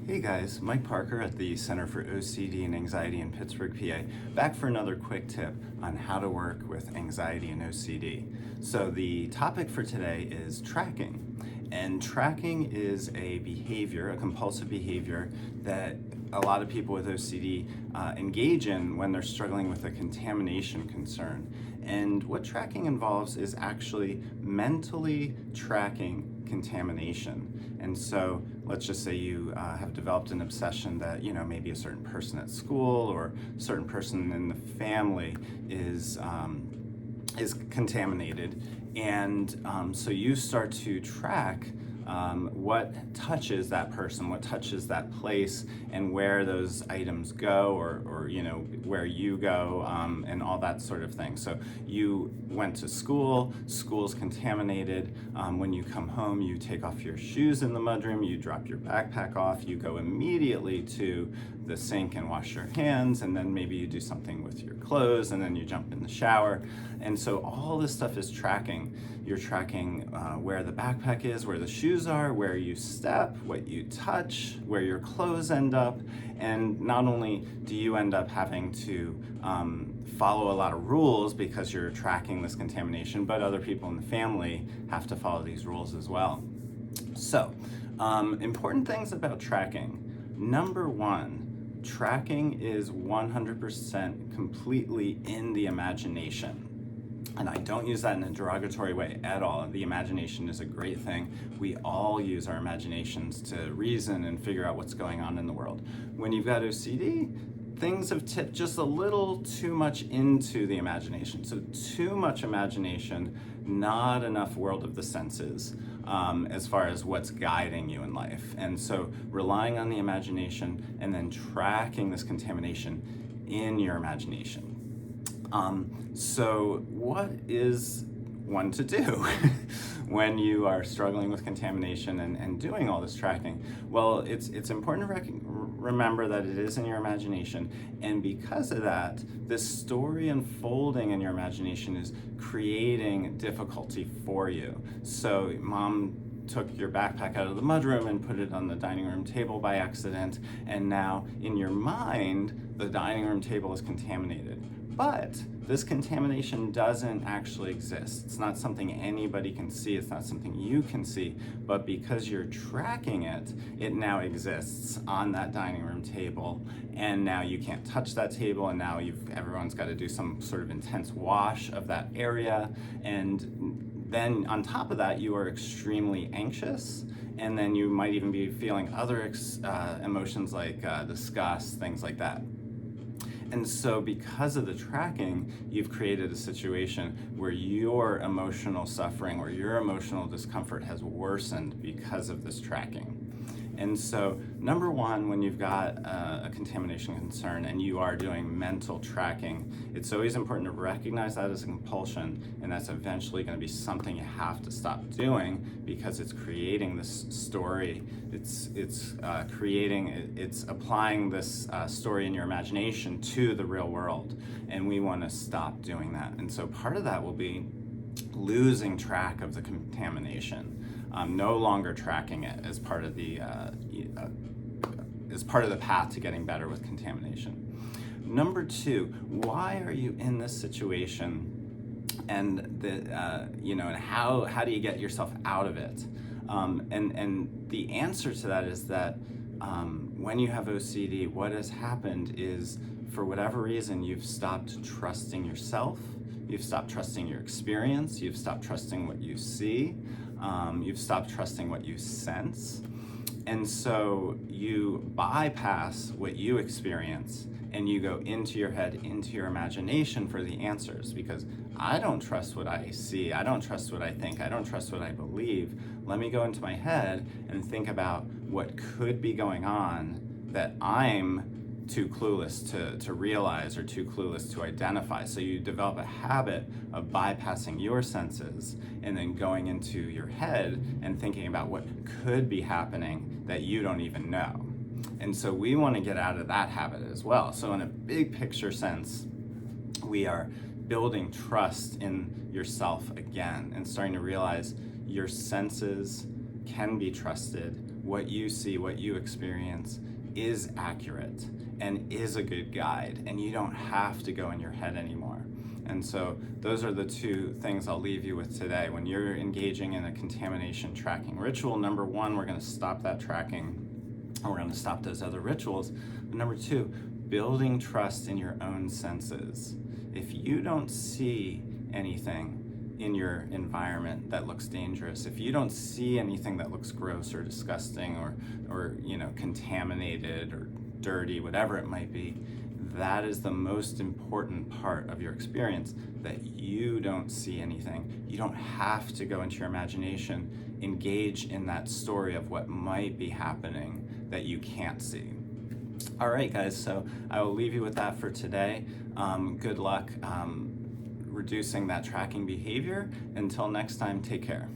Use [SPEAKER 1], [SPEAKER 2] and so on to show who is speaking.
[SPEAKER 1] Hey guys, Mike Parker at the Center for OCD and Anxiety in Pittsburgh, PA, back for another quick tip on how to work with anxiety and OCD. So the topic for today is tracking. And tracking is a behavior, a compulsive behavior that a lot of people with OCD engage in when they're struggling with a contamination concern. And what tracking involves is actually mentally tracking contamination. And so let's just say you have developed an obsession that, maybe a certain person at school or a certain person in the family is contaminated. And so you start to track what touches that person, what touches that place, and where those items go, or where you go, and all that sort of thing. So you went to school, school's contaminated. When you come home, you take off your shoes in the mudroom, you drop your backpack off, you go immediately to the sink and wash your hands, and then maybe you do something with your clothes, and then you jump in the shower. And so all this stuff is tracking. You're tracking where the backpack is, where the shoes are, where you step, what you touch, where your clothes end up. And not only do you end up having to follow a lot of rules because you're tracking this contamination, but other people in the family have to follow these rules as well. So, important things about tracking. Number one, tracking is 100% completely in the imagination. And I don't use that in a derogatory way at all. The imagination is a great thing. We all use our imaginations to reason and figure out what's going on in the world. When you've got OCD, things have tipped just a little too much into the imagination. So too much imagination, not enough world of the senses as far as what's guiding you in life. And so relying on the imagination and then tracking this contamination in your imagination. So what is one to do when you are struggling with contamination and doing all this tracking? Well, it's important to remember that it is in your imagination, and because of that, this story unfolding in your imagination is creating difficulty for you. So mom took your backpack out of the mudroom and put it on the dining room table by accident, and now in your mind, the dining room table is contaminated. But this contamination doesn't actually exist. It's not something anybody can see. It's not something you can see. But because you're tracking it, it now exists on that dining room table. And now you can't touch that table. And now everyone's got to do some sort of intense wash of that area. And then on top of that, you are extremely anxious. And then you might even be feeling other emotions like disgust, things like that. And so because of the tracking, you've created a situation where your emotional suffering or your emotional discomfort has worsened because of this tracking. And so number one, when you've got a contamination concern and you are doing mental tracking, it's always important to recognize that as a compulsion, and that's eventually going to be something you have to stop doing because it's creating this story. It's applying this story in your imagination to the real world, and we want to stop doing that. And so part of that will be losing track of the contamination. No longer tracking it as part of the path to getting better with contamination. Number two, why are you in this situation, and and how do you get yourself out of it? And the answer to that is that when you have OCD, what has happened is, for whatever reason, you've stopped trusting yourself. You've stopped trusting your experience. You've stopped trusting what you see. You've stopped trusting what you sense. And so you bypass what you experience and you go into your head, into your imagination for the answers, because I don't trust what I see. I don't trust what I think. I don't trust what I believe. Let me go into my head and think about what could be going on that I'm too clueless to realize or too clueless to identify. So you develop a habit of bypassing your senses and then going into your head and thinking about what could be happening that you don't even know. And so we want to get out of that habit as well. So in a big picture sense, we are building trust in yourself again and starting to realize your senses can be trusted. what you see, what you experience is accurate and is a good guide, and you don't have to go in your head anymore. And so those are the two things I'll leave you with today. When you're engaging in a contamination tracking ritual, number one, we're going to stop that tracking, and we're going to stop those other rituals. But number two, building trust in your own senses. If you don't see anything in your environment that looks dangerous, if you don't see anything that looks gross or disgusting or contaminated or dirty, whatever it might be, that is the most important part of your experience, that you don't see anything. You don't have to go into your imagination, engage in that story of what might be happening that you can't see. All right, guys, so I will leave you with that for today. Good luck reducing that tracking behavior. Until next time, take care.